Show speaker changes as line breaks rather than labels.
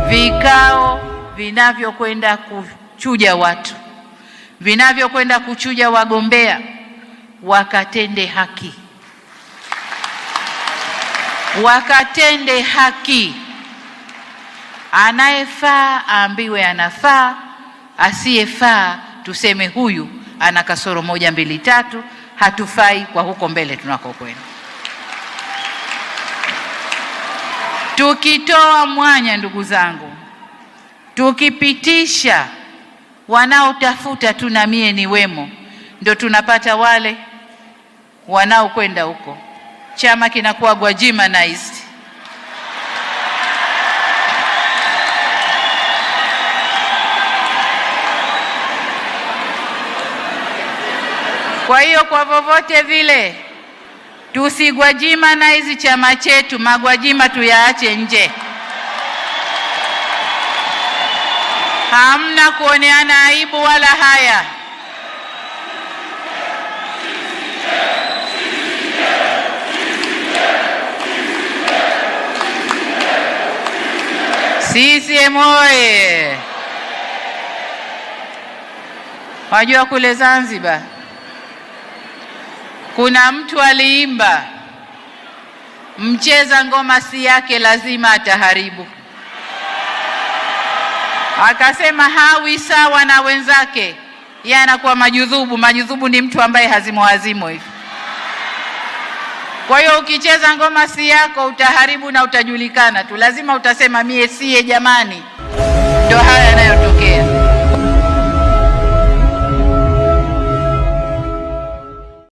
vikao vinavyokwenda kuchuja watu, vinavyokwenda kuchuja wagombea, wakatende haki. Wakatende haki. Anayefaa aambiwe anafaa, asiyefaa tuseme huyu ana kasoro 1 2 3, hatufai kwa huko mbele tunakokwenda. Tukitoa mwanya, ndugu zangu, tukipitisha wanaotafuta tu na mie ni wemo, ndio tunapata wale wanaokwenda huko, chama kinakuwa Gwajimanized. Kwa hiyo kwa vovote vile tusigwajimanize chama chetu, magwajima tuyaache nje. Hamna kuoneana aibu wala haya. CCM oye! Wajua kule Zanzibar kuna mtu aliimba, mcheza ngoma si yake lazima ataharibu. Akasema hawi sawa na wenzake, yeye anakuwa majudhubu. Majudhubu ni mtu ambaye hazimo hivi. Kwa hiyo ukicheza ngoma si yako utaharibu na utajulikana tu, lazima utasema mie siye jamani. Ndio haya yanayotokea.